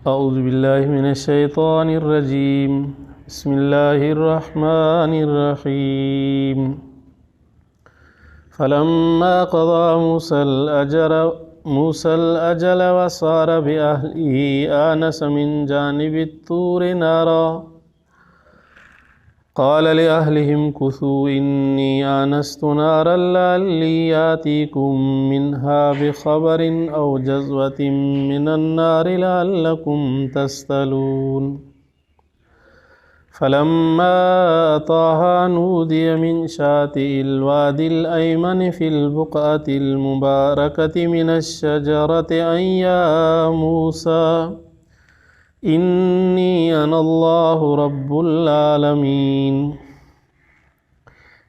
अऊज़ु बिल्लाहि मिनश शैतानिर रजीम। बिस्मिल्लाहिर रहमानिर रहीम। फलम्मा क़ज़ा मूसल अजल व सार बिअहलिही आनस मिन जानिबित तूरि नारा क़ाल लिअहलिहिम कुसू इन्नी आनस्तु नारन लअल्ली आतीकुम मिन्हा बिख़बरिन औ जज़वतिन मिनन नारि लअल्लकुम तस्तलून। फलम्मा अताहा नूदिय मिन शातिइल वादिल अयमनि फिल बुक़अतिल मुबारकति मिनश शजरति अन या मूसा इन्नी अनल्लाहु रब्बुल आलमीन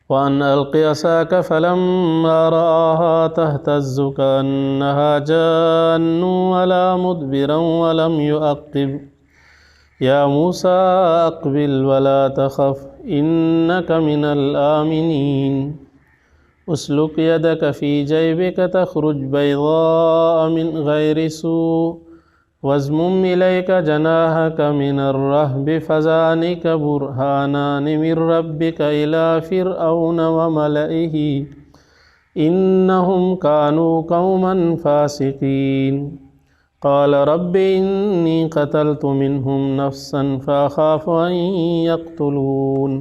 व अन अल्क़ि असाक फलम्मा रआहा तहतज़्ज़ु कअन्नहा जान्नुन वला मुदबिरन वलम युअक़्क़िब या मूसा अक़बिल वला तख़फ़ इन्नक मिनल आमिनीन उसलुक यदक फ़ी जैबिक तख़रुज बैज़ाअ मिन गैरि सू' वज़्मुम इलैक जनाहक मिनर रहबि फ़ज़ानिक बुरहानानि मिर रब्बिक इला फ़िरऔन व मलइही इन्नहुम कानू क़ौमन फ़ासिक़ीन। क़ाल रब्बि इन्नी क़तल्तु मिन्हुम नफ़्सन फ़अख़ाफ़ु अन यक़्तुलून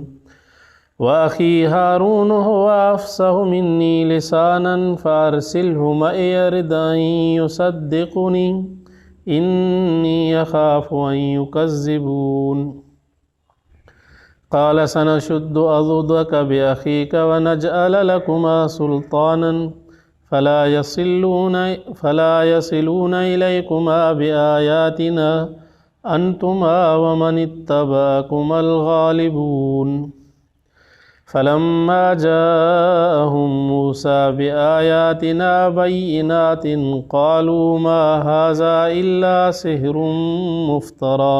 व अख़ी हारून हुवा अफ़सहु मिन्नी लिसानन फ़अरसिलहु मइय रिद अन युसद्दिक़ुनी इन्नी अख़ाफ़ु अन युकज़्ज़िबून। क़ाल सनशुद्दु अज़ुदक बिअख़ीक व नजअल लकुमा सुल्तानन फ़ला यसिलून इलैकुमा बिआयातिना अन्तुमा व मनित्तबअकुमुल गालिबून। फलम्मा जाअहुम मूसा बिआयातिना बय्यिनातिन क़ालू मा हाज़ा इल्ला सिह्रुम मुफ़्तरा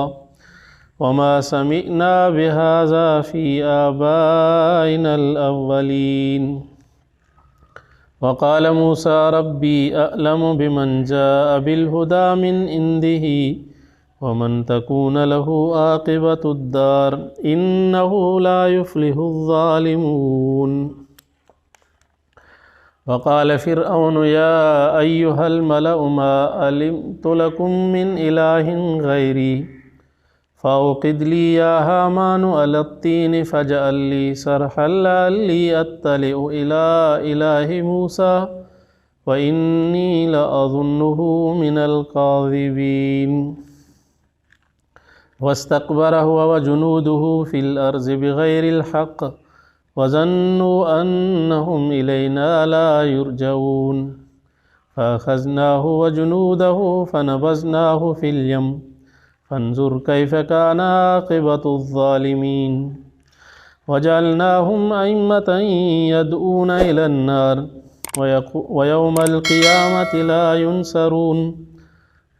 वमा समिअना बिहाज़ा फ़ी आबाइनल अव्वलीन। वक़ाल मूसा रब्बी अअलमु बिमन जाअ बिल-हुदा मिन इंदिही वमन तकून लहू आक़िबतुद्दार इन्नहु ला युफ़्लिहुज़्ज़ालिमून। वक़ाल फ़िरऔनु या अय्युहल मलअु मा अलिमतु लकुम मिन इलाहिन गैरी फ़अौक़िद ली या हामानु अलत्तीनि फ़जअल ली सरहन लअल्ली अत्तलिउ इला इलाहि मूसा व इन्नी लअज़ुन्नुहु मिनल काज़िबीन। वस्तकबरा हुवा व जुनूदुहु फ़िल अर्ज़ि बिग़ैरिल हक़्क़ व ज़न्नु अन्नहुम इलैना ला युरजऊन। फ़अख़ज़नाहु व जुनूदहु फ़नबज़नाहु फ़िल यम फ़न्ज़ुर कैफ़ कान आक़िबतुज़्ज़ालिमीन। वजअलनाहुम अइम्मतन यदऊन इलन नार व यौमल क़ियामति ला युनसरून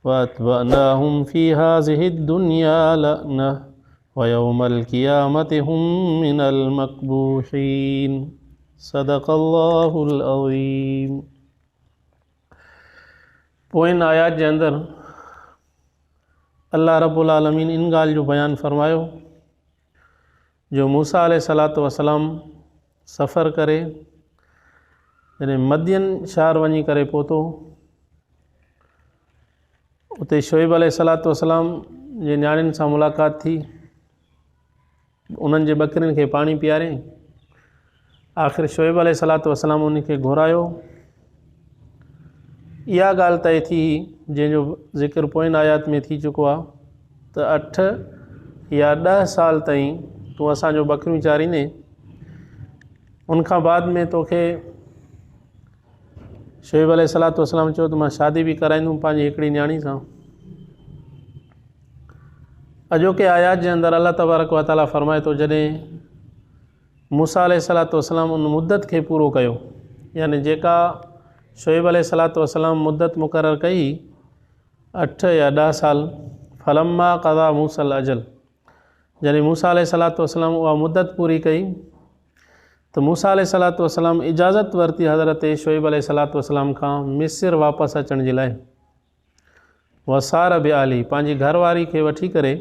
वअत्बअनाहुम फ़ी हाज़िहिद दुनिया लअनह व यौमल क़ियामति हुम मिनल मक़बूहीन। सदक़ल्लाहुल अज़ीम। पोइन आयात जे अंदर अल्लाह रब्बुल आलमीन इन ॻाल्हि जो बयानु फ़रमायो जो मूसा अलैहिस्सलातु वस्सलाम सफ़र करे जॾहिं मदियन शहर वञी करे पहुतो उते शोएब अलैहिस्सलातु वस्सलाम जे न्याणियुनि सां मुलाक़ात थी उन्हनि जे ॿकरियुनि खे पाणी पीआरियईं। आख़िर शोएब अलैहिस्सलातु वस्सलाम उन खे घुरायो। इहा ॻाल्हि तय थी जंहिंजो ज़िक्र पोइन आयात में थी चुको आहे त 8 या 10 साल ताईं तूं असांजो ॿकरियूं चारींदे उनखां बाद में तोखे शोएब अलैहिस्सलातु वस्सलाम चयो त मां शादी बि कराईंदुमि पंहिंजी हिकिड़ी न्याणी सां। अॼोके आयात जे अंदरि अल्लाह तबारक व तआला फ़रमाए थो जॾहिं मूसा अलैहिस्सलातु वस्सलाम उन मुद्दत खे पूरो कयो यानी जेका शोएब अलैहिस्सलातु वस्सलाम मुद्दत मुक़ररु कई 8 या 10 साल। फलम्मा क़ज़ा मूसल अजल जॾहिं मूसा अलैहिस्सलातु वस्सलाम उहा मुद्दत पूरी कई तो मूसा अलैहिस्सलातु वस्सलाम इजाज़त वरिती हज़रत शोएब अलैहिस्सलातु वस्सलाम खां मिस्र वापसि अचण जे लाइ। वसार बिआली पंहिंजी घरवारी खे वठी करे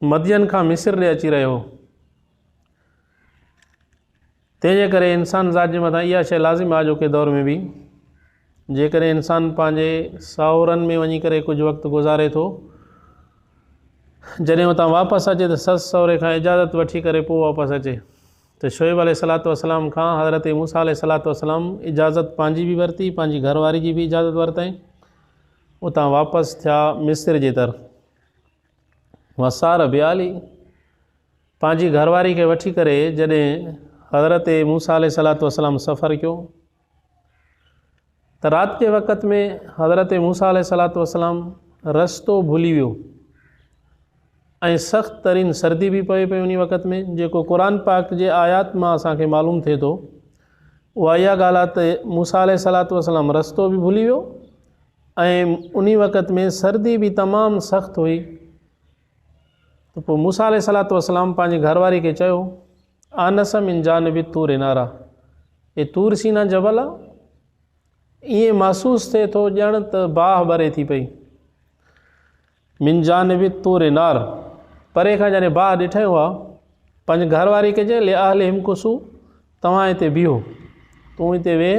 मदियन खां मिस्र ॾे अची रहियो। तंहिंजे करे इंसान ज़ात जे मथां इहा शइ लाज़िम आहे जो के दौर में बि जेकॾहिं इंसान पंहिंजे साहुरनि में वञी करे कुझु वक़्तु गुज़ारे थो, जॾहिं उतां वापसि अचे त ससु सहुरे खां इजाज़त वठी करे पोइ वापसि अचे। त शोएब अलैहिस्सलातु वस्सलाम खां हज़रत मूसा अलैहिस्सलातु वस्सलाम इजाज़त पंहिंजी बि वरिती, पंहिंजी घरवारी जी बि इजाज़त वरितईं, उतां वापसि थिया मिस्र जे तरफ़। वसार बिआली पंहिंजी घरवारी खे वठी करे जॾहिं हज़रत मूसा अलैहिस्सलातु वस्सलाम सफ़र कयो त राति जे वक़्त में हज़रत मूसा अलैहिस्सलातु वस्सलाम रस्तो भुली वियो ऐं सख़्तु तरीन सर्दी बि पए पई उन वक़्त में। जेको क़ुरान पाक जे आयात मां असांखे मालूम थिए थो उहा इहा ॻाल्हि आहे त मूसा अलैहिस्सलातु वस्सलाम रस्तो बि भुली वियो ऐं उन वक़्त में सर्दी बि तमामु सख़्तु हुई। त पोइ मूसा अलैहिस्सलातु वस्सलाम पंहिंजी घरवारी खे चयो आनस मिन जानिबि तूर नारा, ये तूर सीना जबल आहे, ईअं महसूसु थिए थो ॼण त बाह भरे थी पई। मिन जानिबि तूर नार, परे खां जॾहिं बाह ॾिठो आहे पंहिंजी घरवारी खे चए ले आहले हिमकुसू, तव्हां हिते बीहो, तूं हिते वेह,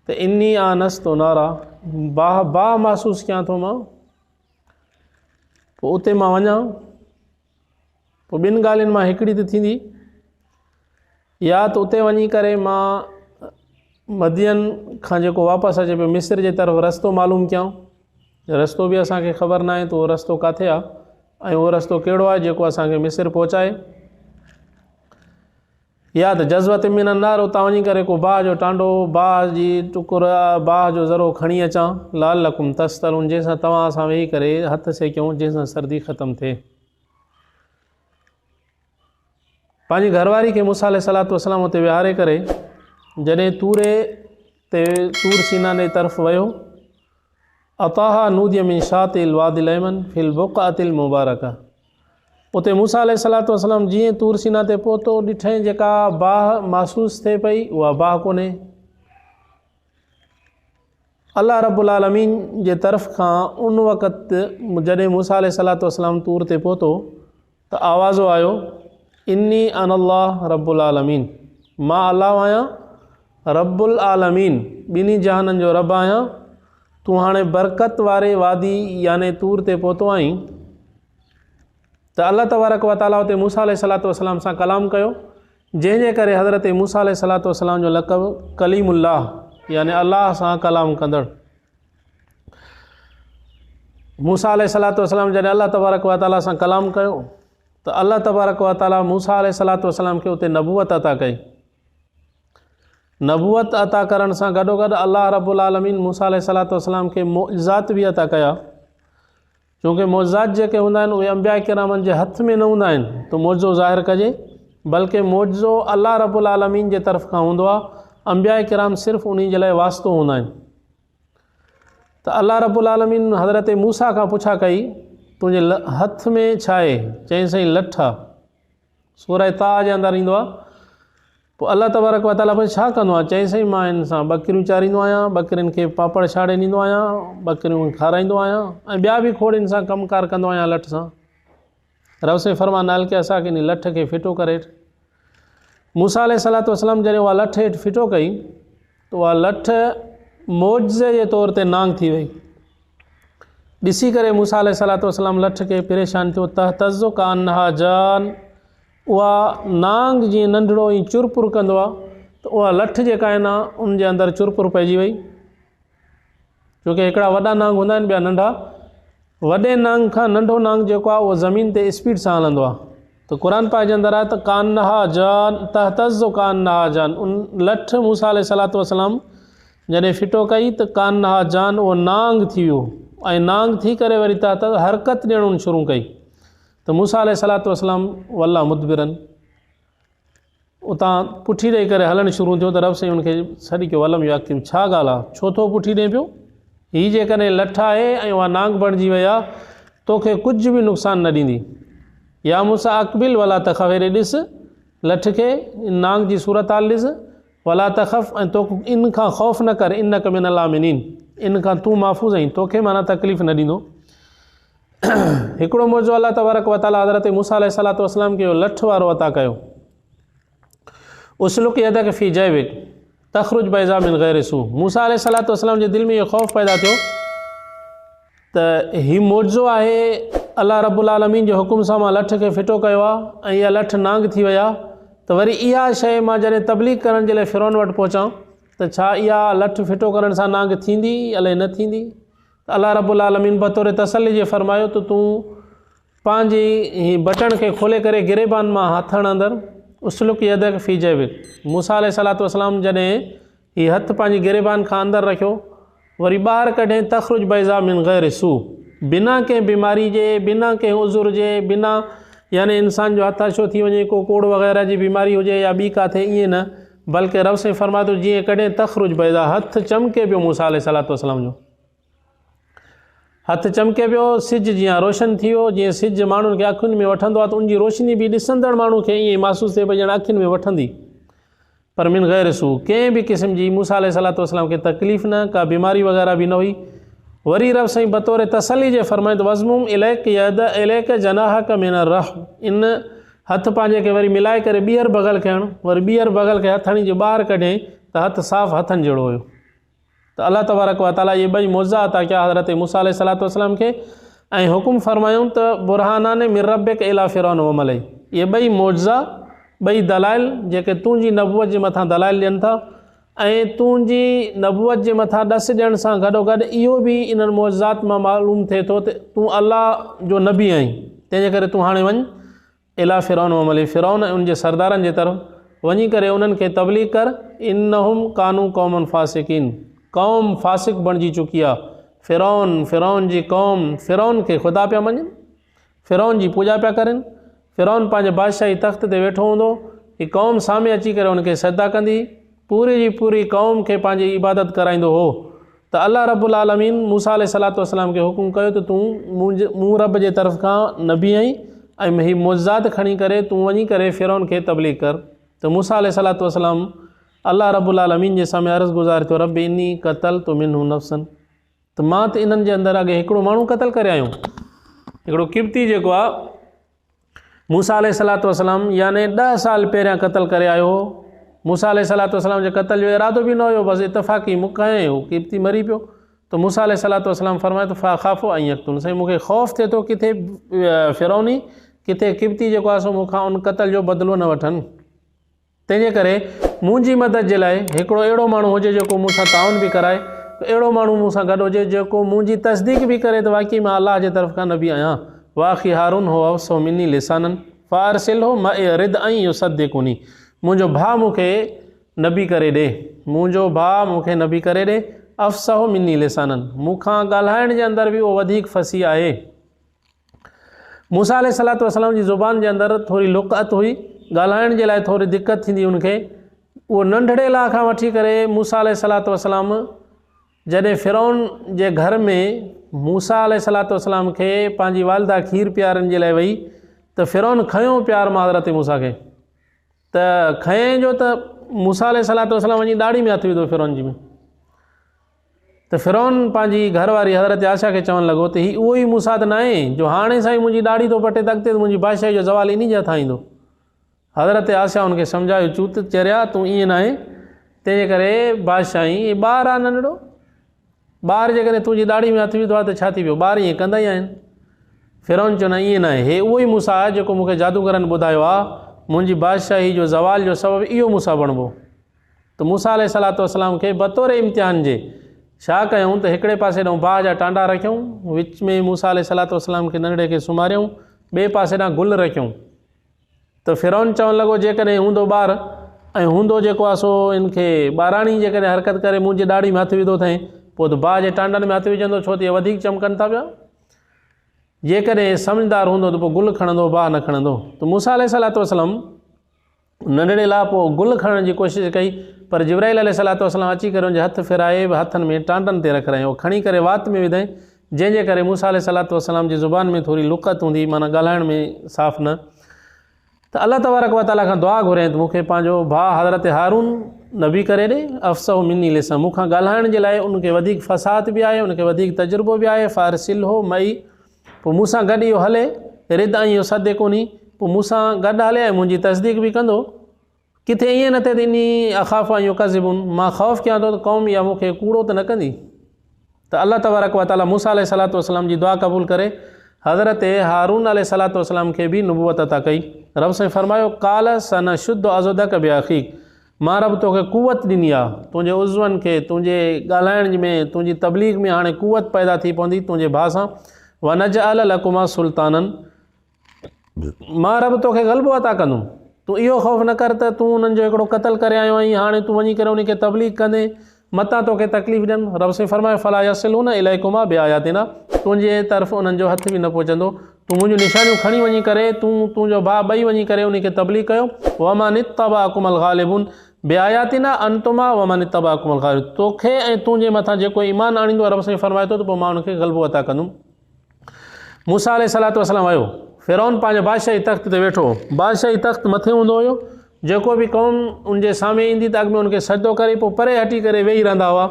त इनी आनस तो नारा, बाह महसूसु कयां थो मां, पोइ उते मां वञा। पोइ ॿिनि ॻाल्हियुनि मां हिकिड़ी त थींदी, या त उते वञी करे मां मदियन खां जेको वापसि अचे पियो मिस्र जे तरफ़ रस्तो मालूम कयां, रस्तो बि असांखे ख़बर न आहे त उहो रस्तो किथे आहे ऐं उहो रस्तो कहिड़ो आहे जेको असांखे मिस्र पहुचाए, या त जज़्बत मिन अन्नार उतां वञी करे को बाह जो टांडो, बाह जी टुकुर, बाह जो ज़रो खणी अचां, लाल लकुम तस्तलून, जंहिंसां तव्हां असां वेही करे हथ सेकियूं, जंहिंसां सर्दी ख़तमु थिए। पंहिंजी घरवारी खे मूसा अलैहिस्सलातु वस्सलाम उते विहारे करे जॾहिं तूर सीना जे तरफ़ वियो, अताहा नूदिय मिन शातिल वादिल अयमन फिल बुक़अतिल मुबारका, उते मूसा अलैहिस्सलातु वस्सलाम जीअं तूर सीना ते पहुतो ॾिठईं जेका बाह महसूसु थिए पई उहा बाह कोन्हे। अल्लाह रब्बुल आलमीन जे तरफ़ खां उन वक़्तु जॾहिं मूसा अलैहिस्सलातु वस्सलाम तूर ते पहुतो त आवाज़ो आयो इन्नी अनल्लाह रब्बुल आलमीन, मां अल्लाह आहियां रब्बुल आलमीन, ॿिन्ही जहाननि जो रब आहियां, तूं हाणे बरकत वारे वादी याने तूर ते पहुतो आहीं। त अल्लाह तबारक व ताला उते मूसा अलैहिस्सलातु वस्सलाम सां कलाम कयो, जंहिंजे करे हज़रत मूसा अलैहिस्सलातु वस्सलाम जो लक़ब कलीमुल्लाह याने अल्लाह सां कलाम कंदड़। मूसा अलैहिस्सलातु वस्सलाम जॾहिं अल्लाह तबारक व ताला सां कलाम कयो त अल्लाह तबारक व ताला मूसा अलैहिस्सलातु वस्सलाम खे उते नबूवत अता कई। नबूवत अता करण सां गॾोगॾु अल्लाह रब्बुल आलमीन मूसा अलैहिस्सलातु वस्सलाम खे मोइज़ात बि अता कया, छोकी मोइज़ात जेके हूंदा आहिनि उहे अंबिया किरामनि जे हथ में न हूंदा आहिनि त मौजो ज़ाहिर कजे, बल्कि मौजो अल्लाह रब्बुल आलमीन जे तरफ़ खां हूंदो आहे, अंबिया किराम सिर्फ़ु उन जे लाइ वास्तो हूंदा आहिनि। त अल्लाह रब्बुल आलमीन हज़रत मूसा खां पुछा कई तुंहिंजे हथ में छा आहे, चई साईं लठ आहे, सूरह ताह जे अंदरि ईंदो आहे। पोइ अल्लाह तबारक व ताला पोइ छा कंदो आहे, चई साईं मां हिन सां ॿकरियूं चारींदो आहियां, ॿकरियुनि खे पापड़ छाड़े ॾींदो आहियां, ॿकरियूं खाराईंदो आहियां ऐं ॿिया बि खोड़ हिन सां कमुकार कंदो आहियां लठ सां। रब से फरमान नाल के असांखे इन लठ खे फिटो करे। मूसा अलैहिस्सलातु वस्सलाम जॾहिं उहा लठ हेठि फिटो कई त उहा लठ मौजज़े जे तौर ते नांग थी वई। ॾिसी करे मूसा अलैहिस्सलातु वस्सलाम लठ खे परेशान थियो, तहतज़्ज़ु कान्हा जान, उहा नांग जीअं नंढड़ो ई चुरपुर कंदो आहे त उहा लठ जेका आहे न उन जे अंदरि चुरपुर पइजी वई, छोकी हिकिड़ा वॾा नांग हूंदा आहिनि ॿिया नंढा, वॾे नांग खां नंढो नांग जेको आहे उहो ज़मीन ते स्पीड सां हलंदो आहे। त क़ुरान पाक जे अंदरि आहे त कान्हा जान तहतज़्ज़ु कान्हा जान, उन लठ मूसा अलैहिस्सलातु वस्सलाम जॾहिं फिटो कई त कान्हा जान उहो नांग थी वियो ऐं नांग थी करे वरी तहत हरकत ॾियणु शुरू कई। त मूसा अलैहिस्सलातु वस्सलाम वल्ला मुदबिरन, उतां पुठी ॾेई करे हलणु शुरू थियो त रब साईं हुनखे सॾी कयो वलम याकिम, छा ॻाल्हि आहे, छो थो पुठी ॾे पियो, हीअ जेकॾहिं लठ आहे ऐं उहा नांग बणिजी वई आहे तोखे कुझु बि नुक़सानु न ॾींदी। या मूसा अक़बिल वला तख़फ़, हेॾे ॾिस लठ खे, नांग जी सूरत हाल ॾिस, वला तख़फ़, ऐं तो इन खां ख़ौफ़ न कर, इन्नक मिनल आमिनीन, इन खां तूं महफ़ूज़ आहीं, तोखे माना तकलीफ़ न ॾींदो। हिकिड़ो मौज़ो अल्लाह तबारक व तआला हज़रत मूसा अलैहिस्सलातु वस्सलाम खे लठ वारो अता कयो, उसलुक यदक फ़ी जैबिक तख़रुज बैज़ा मिन गैरि सू। मूसा अलैहिस्सलातु वस्सलाम जे दिलि में इहो ख़ौफ़ पैदा थियो त हीउ मौज़ो आहे, अल्लाह रब्बुल आलमीन जे हुकुम सां मां लठ खे फिटो कयो आहे ऐं इहा लठ नांग थी वई आहे, त वरी इहा शइ मां जॾहिं तबलीग करण जे लाइ फ़िरौन वटि पहुचां त छा इहा लठ फिटो करण सां नांग थींदी अलाए न थींदी। त अल्लाह रब्बुल आलमीन बतौर तसल्ली जे फ़रमायो त तूं पंहिंजी ही बटण खे खोले करे गिरेबान मां हथण अंदरि उसलुक यदक फ़ी जैबिक। मूसा अलैहिस्सलातु वस्सलाम जॾहिं हीउ हथु पंहिंजी गिरेबान खां अंदरि रखियो, वरी ॿाहिरि कढे तख़रुज बैज़ा मिन गैरि सू, बिना कंहिं बीमारी जे, बिना कंहिं उज़ुर जे, बिना यानी इंसान जो हथु छो थी वञे, को कोड़ वग़ैरह जी बीमारी हुजे या ॿी काथे, ईअं न, बल्कि रब साईं फ़रमाए थो जीअं कॾहिं तख़रुज बैज़ा, हथु चमके पियो मूसा अलैहिस्सलातु वस्सलाम जो, हथु चमके पियो, सिज जीअं रोशन थी वियो, जीअं सिज माण्हुनि खे अखियुनि में वठंदो आहे त उनजी रोशनी बि ॾिसंदड़ माण्हू खे ईअं महसूसु थिए भई ॼण अखियुनि में वठंदी, पर मिन गैर सू, कंहिं बि क़िस्म जी मूसा अलैहिस्सलातु वस्सलाम खे तकलीफ़ न, का बीमारी वग़ैरह बि न हुई। वरी रब साईं बतौर तसल्ली जे फ़रमाए थो वज़मुम इलैक यद इलैक जनाहक मिन रहम, इन हथु पंहिंजे खे वरी मिलाए करे ॿीहर बग़ल खे हण, वरी ॿीहर बग़ल खे हथणी जे ॿाहिरि कढे त हथु साफ़ हथनि जहिड़ो हुयो। त अल्लाह तबारक व तआला इहे ॿई मौज़ा अता कया हज़रत मूसा अलैहिस्सलातु वस्सलाम खे ऐं हुकुम फ़रमायूं त बुरहानाने मिन रब्बिक इला फ़िरौन व मलई, इहे ॿई मौज़ा, ॿई दलाइल जेके तुंहिंजी नबूअत जे मथां दलाइल ॾियनि था, ऐं तुंहिंजी नबूअत जे मथां ॾस ॾियण सां गॾोगॾु इहो बि इन्हनि मौज़ात मां मालूम थिए थो त तूं अल्लाह जो नबी आहीं, तंहिंजे करे तूं हाणे वञ इला फ़िरौन व मलई, फ़िरौन ऐं उनजे सरदारनि जे तरफ़ वञी करे उन्हनि खे तबलीग कर, इन्नहुम कानू क़ौमन फ़ासिकीन, क़ौम फ़ासिक बणिजी चुकी आहे। फ़िरौन जी क़ौम फ़िरौन खे ख़ुदा पिया मञनि, फ़िरौन जी पूॼा पिया करनि, फ़िरौन पंहिंजे बादशाही तख़्त ते वेठो हूंदो, हीअ क़ौम साम्हूं अची करे उनखे सजदा कंदी, पूरी जी पूरी क़ौम खे पंहिंजी इबादत कराईंदो हो। त अल्लाह रब्बुल आलमीन मूसा अलैहिस्सलातु वस्सलाम खे हुकुम कयो त तूं मूं रब जे तरफ़ खां नबी आहीं ऐं हीअ मुज़ात खणी करे तूं वञी करे फ़िरौन खे तबलीग कर। त मूसा अलैहिस्सलातु वस्सलाम अल्लाह रब्बुल आलमीन जे साम्हूं अर्ज़ु गुज़ार थियो, रब इनी क़तल तो मिनहु नफ़्सन, त मां त इन्हनि जे अंदरि अॻे हिकिड़ो माण्हू क़तल करे आहियो। हिकिड़ो किब्ती जेको आहे मूसा अलैहिस्सलातु वस्सलाम याने 10 साल पहिरियां क़तल करे आयो हो। मूसा अलैहिस्सलातु वस्सलाम जे क़तल जो इरादो बि न हुयो, बसि इतफ़ाक़ी मुकाए हो, किब्ती मरी पियो। त मूसा अलैहिस्सलातु वस्सलाम फ़रमाए त ख़ाफ़ो ऐं यक़्तुल, साईं मूंखे ख़ौफ़ थिए थो किथे फ़िरौनी किथे किब्ती जेको आहे सो मूंखां उन क़तल जो बदिलो न वठनि, तंहिंजे करे मुंहिंजी मदद जे लाइ हिकिड़ो अहिड़ो माण्हू हुजे जेको मूंसां ताउन बि कराए, अहिड़ो माण्हू मूंसां गॾु हुजे जेको मुंहिंजी तस्दीक बि करे त वाक़ई मां अलाह जे तरफ़ खां नबी आहियां। वाख़ी हारून हो अवसो मिनी लिसानन फ़ारसिल हो मां रिद ऐं युसद्दिक़ुनी, मुंहिंजो भाउ मूंखे नबी करे ॾे, मुंहिंजो भाउ मूंखे नबी करे ॾे, अफ़सहो मिनी लिसानन, मूंखां ॻाल्हाइण जे अंदरि बि उहो वधीक फसी आहे। मूसा अलैहिस्सलातु वस्सलाम जी ज़ुबान जे अंदरि थोरी लुक़त हुई, ॻाल्हाइण जे लाइ थोरी दिक़त थींदी उनखे। उहो नंढड़े लाइ खां वठी करे मूसा अलैहिस्सलातु वस्सलाम जॾहिं फ़िरौन जे घर में मूसा अलैहिस्सलातु वस्सलाम खे पंहिंजी वालिदा खीर पीआरण जे लाइ वई, त फ़िरौन खयों प्यार मां हज़रत मूसा खे, त खयें जो त मूसा अलैहिस्सलातु वस्सलाम वञी ॾाढ़ी में हथु विधो फ़िरौन जी में। त फ़िरौन पंहिंजी घरवारी हज़रत आयशा खे चवणु लॻो त हीउ उहो ई मूसा त न आहे जो हाणे साईं मुंहिंजी ॾाढ़ी थो पटे त अॻिते मुंहिंजी बादशाही जो ज़वाल इन जे हथां ईंदो। हज़रत आयशा हुनखे सम्झायो, चूत चरिया तूं ईअं न आहे, तंहिंजे करे बादशाही ॿारु आहे नंढड़ो, ॿार जेकॾहिं तुंहिंजी ॾाढ़ी में हथु विधो आहे त छा थी वियो, ॿार ईअं कंदा ई आहिनि। फ़िरौन चयो न ईअं न आहे, हे उहो ई मूसा आहे जेको मूंखे जादूगरनि ॿुधायो आहे, मुंहिंजी बादशाही जो ज़वाल जो सबबु इहो मूसा बणिबो। त मूसा अलैहिस्सलातु वस्सलाम खे बतौर इम्तिहान जे छा कयूं त हिकिड़े पासे ॾांहुं बाहि जा टांडा रखियऊं, विच में मूसा अलैहिस्सलातु वस्सलाम खे नंढड़े खे सुम्हारियऊं, ॿिए पासे ॾांहुं गुल रखियऊं। त फ़िरौन चवणु लॻो जेकॾहिं हूंदो ॿारु ऐं हूंदो जेको आहे सो इनखे ॿाराणी जेकॾहिं हरकत करे मुंहिंजे ॾाढ़ी में हथु विधो अथई, पोइ त बाहि जे टांडनि में हथु विझंदो, छो त इहे वधीक चमकनि था पिया। जेकॾहिं सम्झदार हूंदो त पोइ गुल खणंदो, बाहि न खणंदो। त मूसा अलैहिस्सलातु वस्सलाम नंढड़े लाइ पोइ गुल खणण जी कोशिशि कई, पर जिब्राईल अलैहिस्सलातु वस्सलाम अची करे हुनजे हथु फिराए हथनि में टांडनि ते रखराईं, उहो खणी करे वात में विधईं, जंहिंजे करे मूसा अलैहिस्सलातु वस्सलाम जी ज़ुबान में थोरी लुक़त हूंदी, माना ॻाल्हाइण में साफ़ न। त अल्लाह तबारक व तआला खां दुआ घुरियईं त मूंखे पंहिंजो भाउ हज़रत हारून नबी करे ॾे अफ़सहु मिनी लिसान, मूंखां ॻाल्हाइण जे लाइ उनखे वधीक फ़साद बि आहे, उनखे वधीक तजुर्बो बि आहे। फ़ारसिल हो मई, पोइ मूंसां गॾु इहो हले, रिद ऐं इहो सदे कोन्हे, पोइ मूंसां गॾु हले ऐं मुंहिंजी तस्दीक बि कंदो। किथे ईअं न थिए त इन अख़ाफ़ इहो कज़िबुन, मां ख़ौफ़ कयां थो त क़ौम इहा मूंखे कूड़ो त न कंदी। त अल्लाह तबारक व तआला मूसा अलैहिस्सलातु वस्सलाम जी दुआ क़बूल करे हज़रत हारून अलैहिस्सलातु वस्सलाम खे बि नुबुवत अता कई। रब साईं फरमायो काल सन शुद्ध अज़दक बिअख़ीक, मां रब तोखे कुवत ॾिनी आहे, तुंहिंजे उज़वनि खे तुंहिंजे ॻाल्हाइण में तुंहिंजी तबलीग में हाणे कुवत पैदा थी पवंदी तुंहिंजे भाउ सां। व नजअल लकुमा सुल्तानन, मां रब तोखे ग़लबो अता कंदुमि। तूं इहो ख़ौफ़ न कर त तूं उन्हनि जो हिकिड़ो क़तल करे आयो आहीं, हाणे तूं वञी करे उनखे तबलीग कंदे मतां तोखे तकलीफ़ ॾियनि। रब साईं फरमायो फला यसिलून इलैकुमा बिआयातिना, तुंहिंजे तरफ़ उन्हनि जो हथ बि न पहुचंदो। तूं मुंहिंजूं निशानियूं खणी वञी करे तुंहिंजो भाउ ॿई वञी करे उनखे तबलीग कयो। वमा नित्तबाकुमुल गालिबून बिआयातिना अंतुमा वमा नित्तबाकुमुल गालिबून, तोखे ऐं तुंहिंजे मथां जेको ईमान आणींदो रब साईं फरमाए थो त पोइ मां उनखे ग़लबो अता कंदुमि। मूसा अलैहिस्सलातु वस्सलाम आयो, फ़िरौन पंहिंजे बादशाही तख़्त ते वेठो, बादशाही तख़्त मथे हूंदो हुयो, जेको बि क़ौम उनजे साम्हूं ईंदी त अॻु में उनखे सजदो करे पोइ परे हटी करे वेही रहंदा हुआ।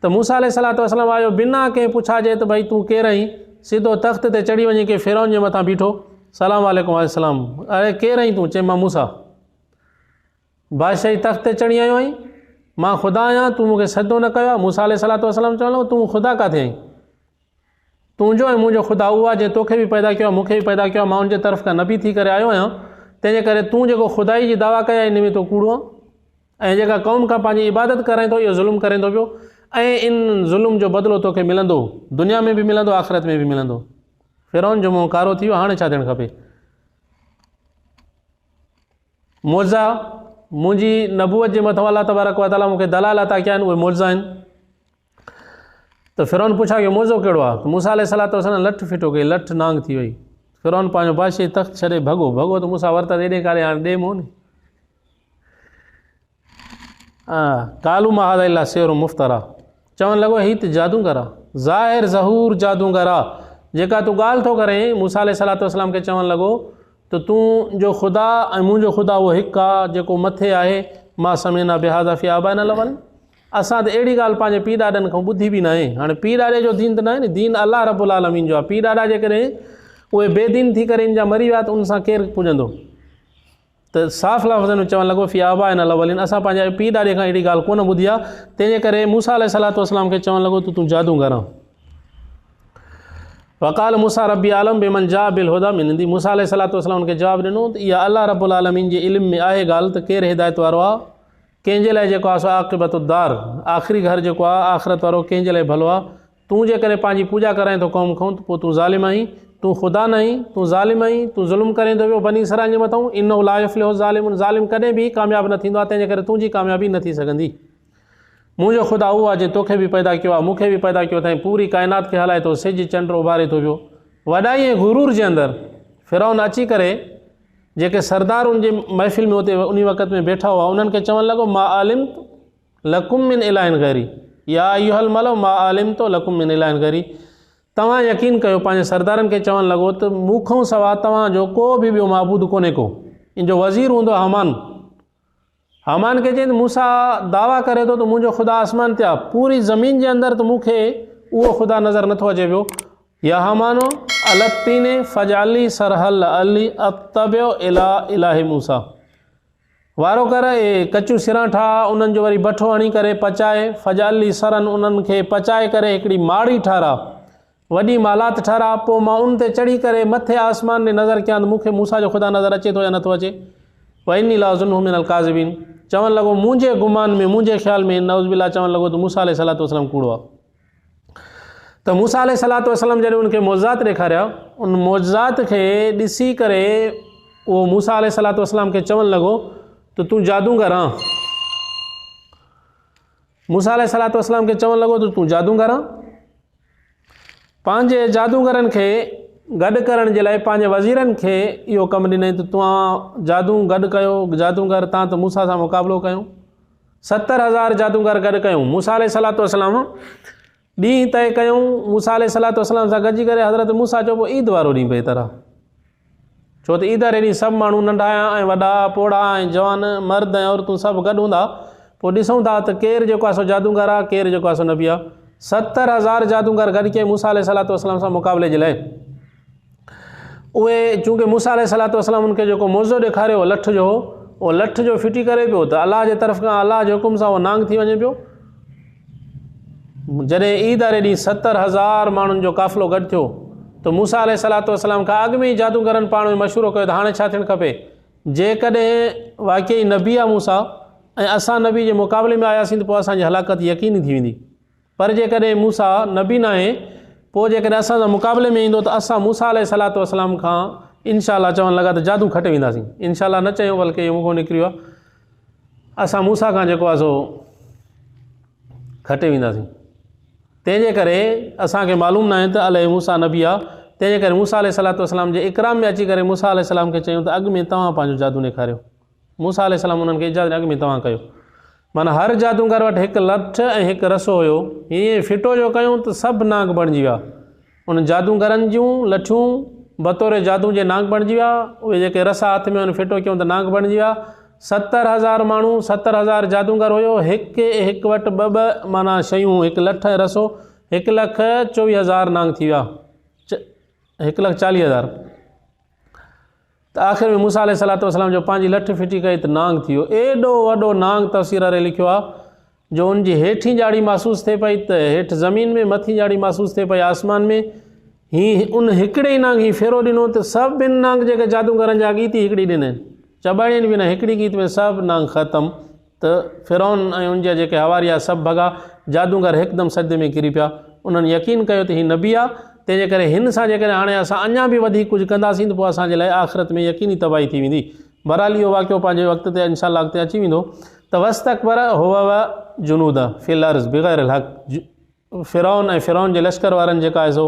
त मूसा अलैहिस्सलातु वस्सलाम आयो, बिना कंहिं पुछाजे त भई तूं केरु आहीं, सिधो तख़्त ते चढ़ी वञी के फ़िरौन जे मथां बीठो। सलाम वालेकुम वालेकुम, अरे केरु आहीं तूं? चई मां मूसा, बादशाही तख़्त ते चढ़ी आयो आहीं, मां ख़ुदा आहियां, तूं मूंखे सजदो न कयो आहे। मूसा अलैहिस्सलातु वस्सलाम चवण लॻो तूं ख़ुदा काथे आहीं? तुंहिंजो ऐं मुंहिंजो ख़ुदा उहो आहे जंहिं तोखे बि पैदा कयो आहे, मूंखे बि पैदा कयो आहे, मां उनजे तरफ़ खां नबी थी करे आयो आहियां। तंहिंजे करे तूं जेको ख़ुदाई जी दावा कया इन में तो कूड़ो आहे, ऐं जेका क़ौम खां पंहिंजी इबादत कराए थो इहो ज़ुल्म करे थो पियो, ऐं इन ज़ुल्म जो बदिलो तोखे मिलंदो, दुनिया में बि मिलंदो, आख़िरत में बि मिलंदो। फ़िरौन जो मुंहुं कारो थी वियो, हाणे छा थियणु खपे? मौज़ा मुंहिंजी नबूअत जे मथां अल्लाह तबारक व तआला मूंखे दलाल अता कया आहिनि, उहे मौज़ा आहिनि। त फ़िरौन पुछा कि मौज़ो कहिड़ो आहे? त मूसा अलैहिस्सलातु वस्सलाम लठ फिटो कई, लठ नांग थी वई। फ़िरौन पंहिंजो बादशाही तख़्त छॾे भॻो त मूसा वरिता एॾे कारे हाणे ॾे मोह न। कालू महादा इला शेर मुफ़्तरा, चवणु लॻो हीअ त जादूगर आहे, ज़ाहिर ज़हूर जादूगर आहे। जेका तूं ॻाल्हि थो करें, मूसा अलैहिस्सलातु वस्सलाम खे चवणु लॻो त तूं जो ख़ुदा ऐं मुंहिंजो ख़ुदा उहो हिकु आहे जेको मथे आहे। मां समेना बिहाज़ा फ़ी आबाइना लवल, असां त अहिड़ी ॻाल्हि पंहिंजे पीउ ॾाॾनि खां ॿुधी बि न आहे। हाणे पीउ ॾाॾे जो दीन त न आहे न, दीन अलाह रब्बुल आलमीन जो आहे। पीउ ॾाॾा जेकॾहिं उहे बेदीन थी करे इन जा मरी विया त उन सां केरु पुॼंदो? त साफ़ लफ़्ज़नि में चवणु लॻो फ़ी आबाइना लवलिन, असां पंहिंजे पीउ ॾाॾे खां अहिड़ी ॻाल्हि कोन ॿुधी आहे। तंहिंजे करे मूसा अलैहिस्सलातु वस्सलाम खे चवणु लॻो तूं जादूगर आहे। वक़ाल मूसा रब्बी आलम बेमन जा बिल हुदा मिन इंदी, मूसा अलैहिस्सलातु वस्सलाम उनखे जवाबु ॾिनो त इहा अलाह रब्बुल आलमीन जे इल्म में आहे ॻाल्हि त केरु हिदायत वारो आहे, कंहिंजे लाइ जेको आहे सो आक़िबतुद्दार, आख़िरी घर जेको आहे आख़िरत वारो कंहिंजे लाइ भलो आहे। तूं जेकॾहिं पंहिंजी पूॼा कराए थो क़ौम खां त पोइ तूं ज़ालिम आहीं, तूं ख़ुदा न आहीं, तूं ज़ालिम आहीं, तूं ज़ुल्म करे थो पियो बनी इसराईल जे मथां। इन्नहु ला युफ़्लिहु ज़ालिमून, ज़ालिम कॾहिं बि कामयाबु न थींदो आहे, तंहिंजे करे तुंहिंजी कामयाबी न थी सघंदी। मुंहिंजो ख़ुदा उहो आहे जंहिं तोखे बि पैदा कयो आहे, मूंखे बि पैदा कयो अथई, पूरी काइनात खे हलाए थो, सिज चंड उभारे थो पियो। वॾाई ऐं गुरूर जे अंदरि फ़िरौन अची करे जेके सरदार उन जे महफ़िल में उते उन वक़्त में वेठा हुआ उन्हनि खे चवणु लॻो मा आलिम लकुम मिन इलाहिन गैरी, या अय्युहल मलउ मा आलिम तो लकुम मिन इलाहिन गैरी, तव्हां यकीन कयो। पंहिंजे सरदारनि खे चवणु लॻो त मूंखां सवाइ तव्हांजो को बि ॿियो माबूद कोन्हे को। इन जो वज़ीर हूंदो हामान, हामान खे चई त मूसा दावा करे थो त मुंहिंजो ख़ुदा आसमान ते आहे, पूरी ज़मीन जे अंदरि त मूंखे उहो ख़ुदा नज़र नथो अचे पियो। या हमानो अलतीने फजाली सरहल अली अतबियो इला इलाही मूसा, वारो कर कचूं सिरां ठाह, उन्हनि जो वरी भठो हणी करे पचाए, फजाली सरन उन्हनि खे पचाए करे हिकिड़ी माड़ी ठारा, वॾी मालात ठारा, पोइ मां उन ते चढ़ी करे मथे आसमान में नज़र कयां त मूंखे मूसा जो ख़ुदा नज़र अचे थो या नथो अचे। वइनी लाज़ुन्हु मिनल काज़िबीन, चवणु लॻो मुंहिंजे गुमान में, मुंहिंजे ख़्याल में नौज़ बिल्लाह चवणु लॻो त मूसा अलैहिस्सलातु वस्सलाम कूड़ो आहे। त मूसा अलैहिस्सलातु वस्सलाम जॾहिं उनखे मौज़ात ॾेखारिया, उन मौज़ात खे ॾिसी करे उहो मूसा अलैहिस्सलातु वस्सलाम खे चवणु लॻो त तूं जादूगर आहीं। मूसा अलैहिस्सलातु वस्सलाम खे चवणु लॻो त तूं जादूगर आहीं। पंहिंजे जादूगरनि खे गॾु करण जे लाइ पंहिंजे वज़ीरनि खे इहो कमु ॾिनई त तव्हां जादू गॾु कयो, जादूगर तव्हां त मूसा सां मुक़ाबिलो कयूं। 70,000 जादूगर गॾु कयूं। मूसा अलैहिस्सलातु वस्सलाम ॾींहुं तय कयूं, मूसा अलैहिस्सलातु वस्सलाम सां गॾिजी करे हज़रत मूसा चओ पोइ ईद वारो ॾींहुं पई तरह, छो त ईद वारे ॾींहुं सभु माण्हू नंढा ऐं वॾा, पोड़ा ऐं जवान, मर्द ऐं औरतूं सभु गॾु हूंदा। पोइ ॾिसूं था त केरु जेको आहे सो जादूगर आहे, केरु जेको आहे सो नबी आहे। 70,000 जादूगर गॾु कई मूसा अलैहिस्सलाम सां मुक़ाबले जे लाइ। उहे चूंकि मूसा अलैहिस्सलाम उनखे जेको मौज़ो ॾेखारियो लठ जो, उहो लठ जो फिटी करे पियो त अलाह जे तरफ़ खां अलाह जे हुकुम सां उहो नांग थी वञे पियो। जॾहिं ईद वारे ॾींहुं 70,000 माण्हुनि जो काफ़िलो गॾु थियो त मूसा अलैहिस्सलाम खां अॻु में ई जादूगरनि पाण में मशवरो कयो त हाणे छा थियणु खपे। जेकॾहिं वाक़ई नबी आहे मूसा ऐं असां नबी जे मुक़ाबले में आयासीं त पोइ असांजी हलाकत यकीनी थी वेंदी। पर जेकॾहिं मूसा नबी न आहे, पोइ जेकॾहिं असां सां मुक़ाबले में ईंदो त असां मूसा अलैहिस्सलाम खां इनशा चवणु लॻा त जादू खटे वेंदासीं। इनशा न चयूं बल्कि इहो मुखो निकिरियो आहे, असां मूसा खां जेको आहे सो खटे वेंदासीं। तंहिंजे करे असांखे मालूम न आहे त अलाए मूसा नबी आहे। तंहिंजे करे मूसा अलैहिस्सलाम जे इकराम में अची करे मूसा अलैहिस्सलाम खे चयूं त अॻु में तव्हां पंहिंजो जादू ॾेखारियो। मूसा अलैहिस्सलाम उन्हनि खे इजाज़त अॻु में तव्हां कयो। माना हर जादूगर वटि हिकु लठ ऐं हिकु रसो हुयो। हीअं फिटो जो कयूं त सभु नांग बणिजी विया। उन जादूगरनि जूं लठियूं बतौर जादू जे नांग बणिजी विया। उहे जेके रसा हथ में उन फिटो कयूं त नांग बणिजी विया। 70,000 माण्हू, 70,000 जादूगर हुयो। हिकु वटि ॿ माना शयूं, हिकु लठ ऐं रसो, 1,24,000 नांग थी विया, 1,40,000। त आख़िर में मूसा अलैहिस्सलाम जो पंहिंजी लठ फिटी कई त नांग थी वियो। एॾो वॾो नांग तफ़सीर वारे लिखियो आहे जो उनजी हेठीं ॼाड़ी महसूसु थिए पई त हेठि ज़मीन में, मथीं ॼाड़ी महसूसु थिए पई आसमान में। हीअ उन हिकिड़े ई नांग हीअ फेरो ॾिनो त सभिनि नांग जेके जादूगरनि जा गीत हिकिड़ी ॾिननि, चॿाड़ियुनि बि न, हिकिड़ी गीत में सभु नांग ख़तमु। त फिरौन ऐं उनजा जेके हवारिया सभु भॻा, जादूगर हिकदमि सजदे में किरी पिया। उन्हनि यकीन कयो त हीअ नबी आहे। तंहिंजे करे हिन सां जेकॾहिं हाणे असां अञा बि वधीक कुझु कंदासीं त पोइ असांजे लाइ आख़िरत में यकीनी तबाही थी वेंदी। बहरहाल इहो वाक़ियो पंहिंजे वक़्त ते इंशा अल्लाह अॻिते अची वेंदो। त वस्तकबर हुव जुनूद फिल अर्ज़ बिग़ैर हक़। फिरौन ऐं फिरौन जे लश्कर वारनि जेका आहे सो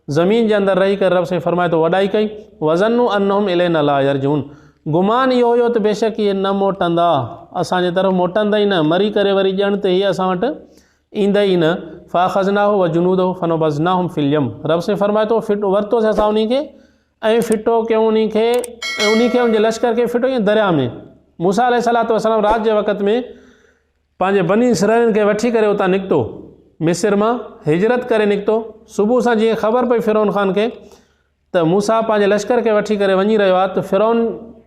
ज़मीन जे अंदरि रही करे रब साईं फरमाए थो वॾाई कई। वज़न्नु अन्नहुम इलैना ला यरजून। गुमान इहो हुयो त बेशक इहे न मोटंदा, असांजे तरफ़ मोटंदा ई न, मरी करे वरी ॼण त हीअ असां वटि ईंदा ई न। फ़ाख़ज़नाहु व जुनूदहु फ़नबज़नाहुम फ़िल यम। रब साईं फरमाए थो फिटो वरितोसीं असां उन खे ऐं फिटो कयूं उन खे उनजे लश्कर खे फिटो कयूं दरिया में। मूसा अलैहिस्सलाम राति जे वक़्त में पंहिंजे बनी इसराइलनि खे वठी करे उतां निकितो, मिस्र मां हिजरत करे निकितो। सुबुह सां जीअं ख़बर पई फिरौन ख़ान खे त मूसा पंहिंजे लश्कर खे वठी करे वञी रहियो आहे, त फिरौन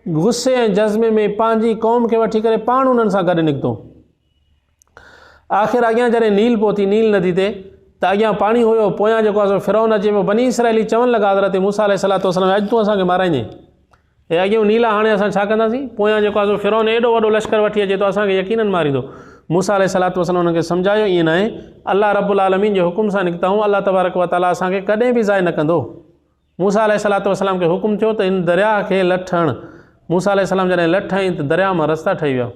गुस्से ऐं जज़्बे में पंहिंजी क़ौम खे वठी करे पाण उन्हनि सां गॾु निकितो। आख़िर अॻियां जॾहिं नील पहुती, नील नदी ते, त अॻियां पाणी हुयो। पोयां जेको आहे फिरौन अचे पियो, बनी इसराइली चवणु लॻा हज़रत मूसा अलैहिस्सलाम अॼु तूं असांखे माराईंदे, हे अॻियां नीला हाणे असां छा कंदासीं। पोयां जेको आहे फिरौन एॾो वॾो लश्कर वठी अचे थो, असांखे यकीनन मारींदो। मूसा अलैहिस्सलाम उन्हनि खे सम्झायो ईअं न आहे, अलाह रब्बुल आलमीन जे हुकुम सां निकिता आहियूं, अलाह तबारक व तआला असांखे कॾहिं बि ज़ाय न कंदो। मूसा अलैहिस्सलाम खे हुकुम थियो त इन दरिया खे लठ हण। मूसा अलैहिस्सलाम जॾहिं लठ हईं त दरिया मां रस्ता ठही विया।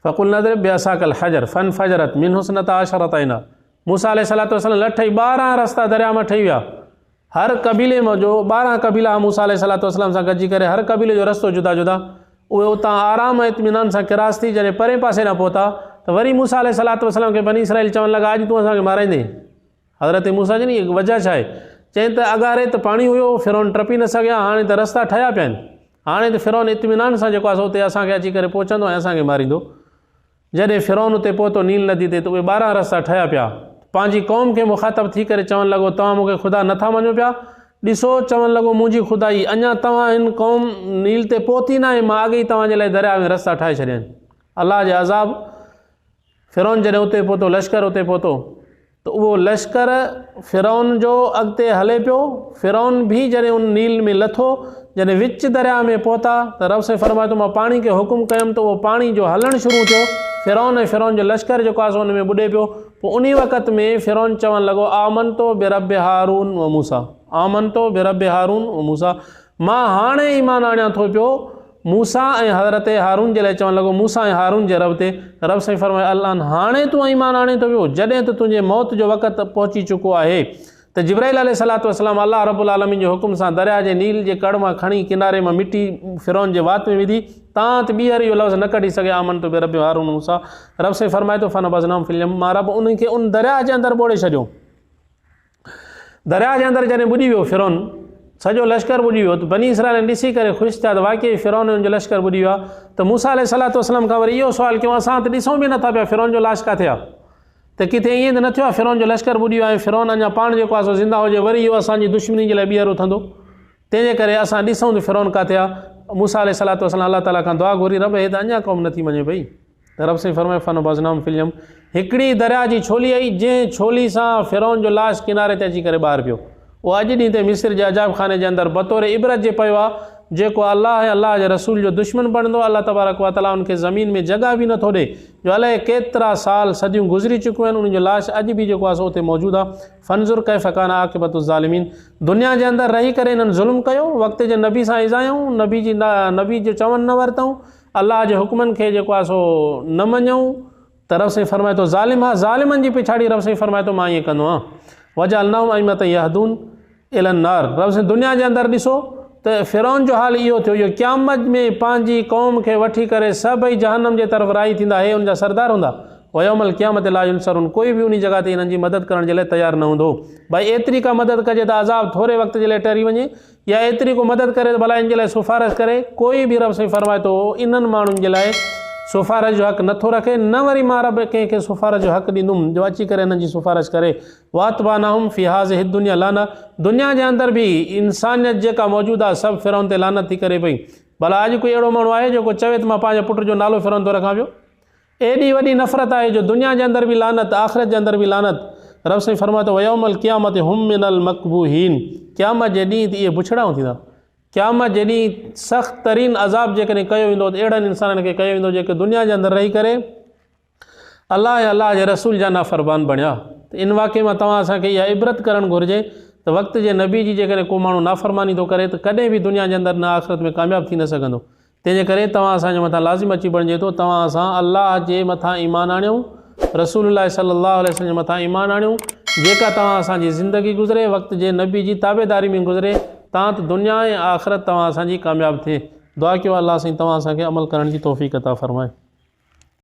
फ़कुल नज़रिब बिअसाकल हजर फनफजरत मिन्हु इस्नता अशरत ऐना। मूसा अलैहिस्सलाम लठ हई, 12 रस्ता दरिया मां ठही विया। हर कबीले में जो 12 कबीला मूसा अलैहिस्सलाम सां गॾिजी करे हर कबीले जो रस्तो जुदा जुदा। उहे उतां आराम ऐं इत्मीनान सां किरास थी जॾहिं परे पासे न पहुता त वरी मूसा अलैहिस्सलाम खे बनी इसराइल चवणु लॻा अॼु तूं असांखे माराईंदे। हज़रत मूसा जी नी वजह छा आहे? चई त अगारे त पाणी हुयो, फिरौन टपी न सघिया, हाणे त रस्ता ठहिया पिया आहिनि। हाणे त फिरौन इत्मीनान सां जेको आहे उते असांखे अची करे पहुचंदो ऐं असांखे मारींदो। जॾहिं फिरौन उते पहुतो नील नदी ते, त उहे 12 रस्ता ठहिया पिया। पंहिंजी क़ौम खे मुखातब थी करे चवणु लॻो तव्हां मूंखे ख़ुदा नथा मञो पिया, ॾिसो चवणु लॻो मुंहिंजी ख़ुदाई, अञा तव्हां हिन क़ौम नील ते पहुती न आहे, मां अॻे ई तव्हांजे लाइ दरिया में रस्ता ठाहे छॾिया आहिनि। अलाह जे अज़ाब। फिरौन जॾहिं उते पहुतो, लश्कर उते पहुतो, त उहो लश्कर फिरौन जो अॻिते हले पियो। फिरौन बि जॾहिं उन नील में लथो, जॾहिं विच दरिया में पहुता त रब से फरमाए थो मां पाणी खे हुकुम कयुमि त उहो पाणी जो हलणु शुरू थियो। फिरौन ऐं फिरौन जो लश्कर जेको आहे उन में ॿुॾे पियो। पोइ उन वक़्त में फिरौन चवणु लॻो आमन तो बिरब हारून व मूसा, आमन तो बिरब हारून व मूसा, मां हाणे ईमान आणियां थो पियो मूसा ऐं हज़रत हारून जे लाइ। चवणु लॻो मूसा ऐं हारून जे रब ते। रब साईं फरमाए अल्लाह हाणे तूं ईमान आणे थो पियो, जॾहिं त तुंहिंजे मौत जो वक़्तु पहुची चुको आहे। त जिब्राइल अलैहिस्सलाम अल्लाह रब्बुल आलमीन जे हुकुम सां दरिया जे नील जे कड़ मां खणी किनारे मां मिटी फिरौन जे वात में विधी। तव्हां त ॿीहर इहो लफ़्ज़ न कढी सघे आमन तो बिरब हारून मूसा। रब साईं फरमाए थो फनबज़नाहुम फिल यम, मां रब उनखे उन दरिया जे अंदरि ॿोड़े छॾियो। दरिया जे अंदरि जॾहिं ॿुॾी वियो फिरौन, सॼो लश्कर ॿुॾी वियो। त बनी इसराइल ॾिसी करे ख़ुशि थिया त वाक़ई फ़िरौन जो लश्कर ॿुॾी वियो आहे। त मूसा अलैहिस्सलातु वस्सलाम खां वरी इहो सुवालु कयूं, असां त ॾिसूं बि नथा पिया फ़िरौन जो लाश किथे आहे, त किथे ईअं त न थियो आहे फ़िरौन जो लश्कर ॿुॾी वियो आहे ऐं फ़िरौन अञा पाण जेको आहे सो ज़िंदा हुजे, वरी इहो असांजी दुश्मनी जे लाइ ॿीहर उथंदो। तंहिंजे करे असां ॾिसूं त फ़िरौन किथे आहे। मूसा अलैहिस्सलातु वस्सलाम अलाह ताला खां दुआ घुरी, रब हे त अञा क़ौम नथी मञे पई। त रब साईं फरमाए फनबाज़नाहुम फिल यम, हिकिड़ी दरिया जी छोली आई जंहिं छोली सां फ़िरौन जो लाश किनारे ते अची करे ॿाहिरि पियो। उहो अॼु ॾींहं ते मिस्र जे अजाब खाने जे अंदरि बतौर इबरत जे पियो आहे। जेको अलाह ऐं अलाह जे रसूल जो दुश्मन बणंदो, अलाह तबारक व तआला उनखे ज़मीन में जॻह बि नथो ॾे, जो अलाए केतिरा साल सदियूं गुज़री चुकियूं आहिनि, उनजो लाश अॼु बि जेको आहे सो उते मौजूदु आहे। फंज़ुर कैफ़ कान आक़िबतु ज़ालिमीन, दुनिया जे अंदरि रही करे इन्हनि ज़ुल्म कयो, वक़्त जे नबी सां इज़ायूं, नबी जो चवनि न वरितऊं, अलाह जे हुक्मनि खे जेको आहे सो न मञूं, त रब साईं फरमाए थो ज़ालिम आहे। ज़ालिमनि जी पिछाड़ी रब साईं फरमाए थो मां ईअं कंदो आहियां। वजअलनाहुम अइम्मतन यहदून इलन नार, रब साईं दुनिया जे अंदरि ॾिसो त फ़िरौन जो हाल इहो थियो, इहो क़यामत में पंहिंजी क़ौम खे वठी करे सभई जहन्नम जे तरफ़ राही थींदा, हे उनजा सरदार हूंदा। वयौमल क़यामत ला युनसरुन, कोई बि उन जॻह ते इन्हनि जी मदद करण जे लाइ तयारु न हूंदो। भाई एतिरी का मदद कजे त अज़ाब थोरे वक़्त जे लाइ टरी वञे, या एतिरी को मदद करे त भला इन जे लाइ सिफ़ारिश करे, कोई बि रब साईं फरमाए थो इन्हनि माण्हुनि जे लाइ सिफ़ारिश जो हक़ नथो रखे, न वरी मां रब कंहिंखे सिफ़ारिश जो हक़ ॾींदुमि जो अची करे हिननि जी सिफ़ारिश करे। वातबानाहुम फ़ी हाज़िहि दुनिया लाना, दुनिया जे अंदरि बि इंसानियत जेका मौजूदु आहे सभु फ़िरौन ते लानत थी करे पई। भला अॼु कोई अहिड़ो माण्हू आहे जेको चवे त मां पंहिंजे पुट जो नालो फ़िरौन थो रखां पियो? एॾी वॾी नफ़रत आहे जो दुनिया जे अंदरि बि लानत, आख़िरत जे अंदरि बि लानत। रब साईं फरमाए थो वयौमल क़यामत हुम मिनल मक़बूहीन, क़यामत जे ॾींहुं ते इहे बुछड़ाऊं थींदा। क़यामत जे ॾींहुं सख़्तु तरीन अज़ाब जेकॾहिं कयो वेंदो त अहिड़नि इंसाननि खे कयो वेंदो जेके दुनिया जे अंदरि रही करे अलाह ऐं अलाह जे रसूल जा नाफ़रमान बणिया। त इन वाक़े मां तव्हां असांखे इहा इबरत करणु घुरिजे त वक़्त जे नबी जी जेकॾहिं को माण्हू नाफ़रमानी थो करे त कॾहिं बि दुनिया जे अंदरि न आख़िरत में कामयाबु थी न सघंदो। तंहिंजे करे तव्हां असांजे मथां लाज़िम अची बणिजे थो, तव्हां असां अलाह जे मथां ईमान आणियूं, रसूलुल्लाह सल्लल्लाहु अलैहि वसल्लम जे मथां ईमान आणियूं, जेका तव्हां असांजी ज़िंदगी गुज़रे वक़्त जे नबी जी ताबेदारी में गुज़रे, तां त दुनिया ऐं आख़िरत तव्हां असांजी कामयाबु थिए। दुआ कयो अलाह साईं तव्हां असांखे अमल करण जी तौफ़ीक़ अता फ़रमाए।